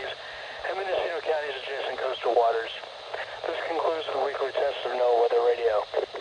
counties and Mendocino County's adjacent coastal waters. This concludes the weekly test of NOAA Weather Radio.